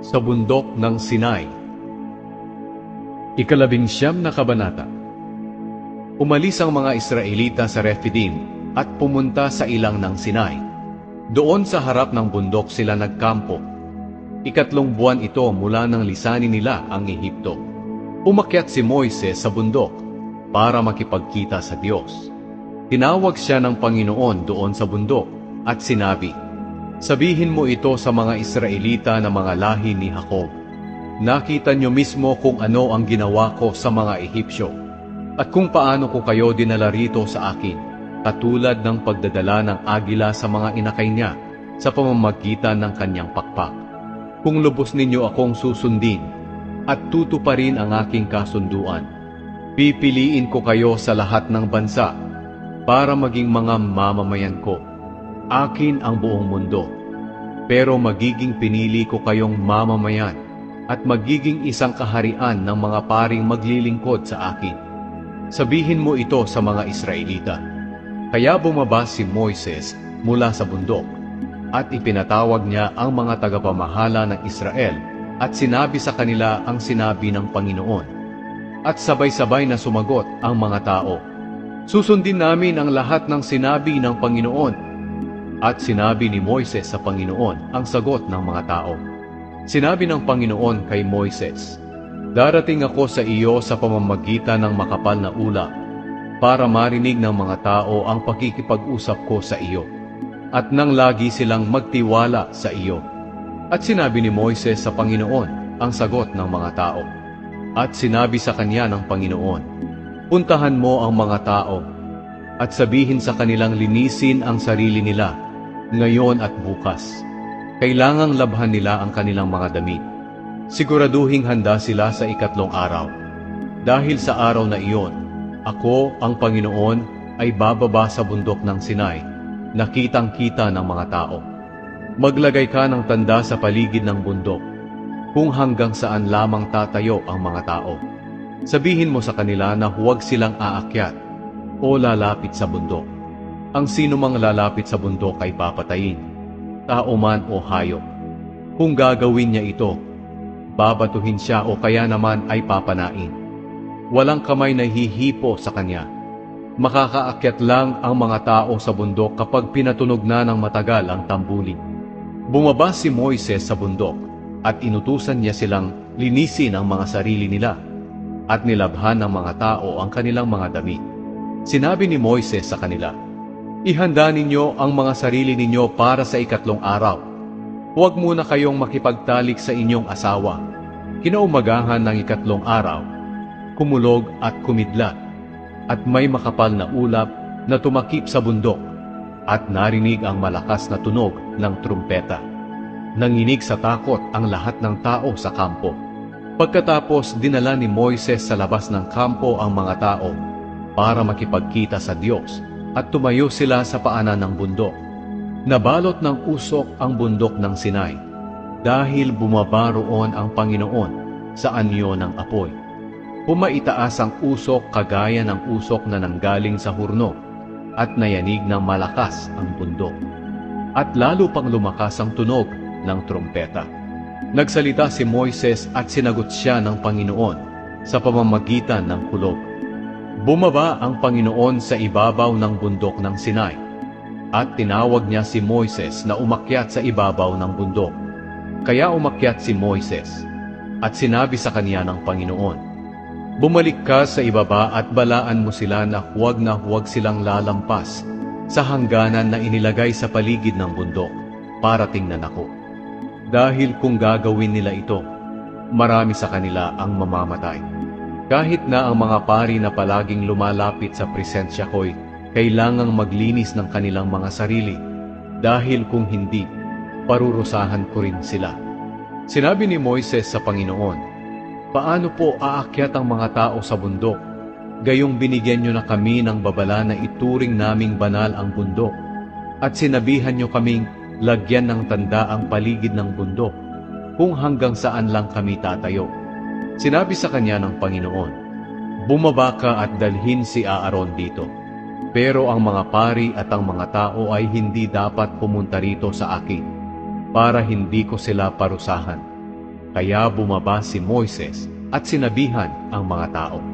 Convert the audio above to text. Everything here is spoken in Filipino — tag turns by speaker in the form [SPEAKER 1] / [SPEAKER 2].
[SPEAKER 1] Sa bundok ng Sinai. Ikalabing-siyam na kabanata. Umalis ang mga Israelita sa Refidim at pumunta sa ilang ng Sinai. Doon sa harap ng bundok sila nagkampo. Ikatlong buwan ito mula nang lisanin nila ang Ehipto. Umakyat si Moises sa bundok para makipagkita sa Diyos. Tinawag siya ng Panginoon doon sa bundok at sinabi, "Sabihin mo ito sa mga Israelita na mga lahi ni Jacob. Nakita niyo mismo kung ano ang ginawa ko sa mga Ehipsyo at kung paano ko kayo dinala rito sa akin, katulad ng pagdadala ng agila sa mga inakay niya sa pamamagitan ng kanyang pakpak. Kung lubos ninyo akong susundin at tutuparin ang aking kasunduan, pipiliin ko kayo sa lahat ng bansa para maging mga mamamayan ko. Akin ang buong mundo. Pero magiging pinili ko kayong mamamayan at magiging isang kaharian ng mga paring maglilingkod sa akin. Sabihin mo ito sa mga Israelita." Kaya bumaba si Moises mula sa bundok at ipinatawag niya ang mga tagapamahala ng Israel at sinabi sa kanila ang sinabi ng Panginoon. At sabay-sabay na sumagot ang mga tao, "Susundin namin ang lahat ng sinabi ng Panginoon." At sinabi ni Moises sa Panginoon ang sagot ng mga tao. Sinabi ng Panginoon kay Moises, "Darating ako sa iyo sa pamamagitan ng makapal na ulap para marinig ng mga tao ang pakikipag-usap ko sa iyo at nang lagi silang magtiwala sa iyo." At sinabi ni Moises sa Panginoon ang sagot ng mga tao. At sinabi sa kanya ng Panginoon, "Puntahan mo ang mga tao at sabihin sa kanilang linisin ang sarili nila ngayon at bukas. Kailangang labhan nila ang kanilang mga damit. Siguraduhing handa sila sa ikatlong araw. Dahil sa araw na iyon, ako, ang Panginoon, ay bababa sa bundok ng Sinai, nakitang-kita ng mga tao. Maglagay ka ng tanda sa paligid ng bundok, kung hanggang saan lamang tatayo ang mga tao. Sabihin mo sa kanila na huwag silang aakyat o lalapit sa bundok. Ang sino mang lalapit sa bundok ay papatayin, tao man o hayop. Kung gagawin niya ito, babatuhin siya o kaya naman ay papanain. Walang kamay na hihipo sa kanya. Makakaakyat lang ang mga tao sa bundok kapag pinatunog na ng matagal ang tambulin." Bumaba si Moises sa bundok at inutusan niya silang linisin ang mga sarili nila at nilabhan ng mga tao ang kanilang mga damit. Sinabi ni Moises sa kanila, "Ihanda ninyo ang mga sarili ninyo para sa ikatlong araw. Huwag muna kayong makipagtalik sa inyong asawa." Kinaumagahan ng ikatlong araw, kumulog at kumidlat, at may makapal na ulap na tumakip sa bundok, at narinig ang malakas na tunog ng trumpeta. Nanginig sa takot ang lahat ng tao sa kampo. Pagkatapos dinala ni Moises sa labas ng kampo ang mga tao para makipagkita sa Diyos, at tumayo sila sa paanan ng bundok. Nabalot ng usok ang bundok ng Sinai, dahil bumaba roon ang Panginoon sa anyo ng apoy. Pumaitaas ang usok kagaya ng usok na nanggaling sa hurno, at nayanig ng malakas ang bundok. At lalo pang lumakas ang tunog ng trumpeta. Nagsalita si Moises at sinagot siya ng Panginoon sa pamamagitan ng kulog. Bumaba ang Panginoon sa ibabaw ng bundok ng Sinai, at tinawag niya si Moises na umakyat sa ibabaw ng bundok. Kaya umakyat si Moises, at sinabi sa kanya ng Panginoon, "Bumalik ka sa ibaba at balaan mo sila na huwag silang lalampas sa hangganan na inilagay sa paligid ng bundok para tingnan ako. Dahil kung gagawin nila ito, marami sa kanila ang mamamatay. Kahit na ang mga pari na palaging lumalapit sa presensya ko'y kailangang maglinis ng kanilang mga sarili, dahil kung hindi, parurusahan ko rin sila." Sinabi ni Moises sa Panginoon, "Paano po aakyat ang mga tao sa bundok? Gayong binigyan nyo na kami ng babala na ituring naming banal ang bundok, at sinabihan nyo kaming lagyan ng tanda ang paligid ng bundok, kung hanggang saan lang kami tatayo." Sinabi sa kanya ng Panginoon, "Bumaba ka at dalhin si Aaron dito. Pero ang mga pari at ang mga tao ay hindi dapat pumunta rito sa akin, para hindi ko sila parusahan. Kaya bumaba si Moises at sinabihan ang mga tao.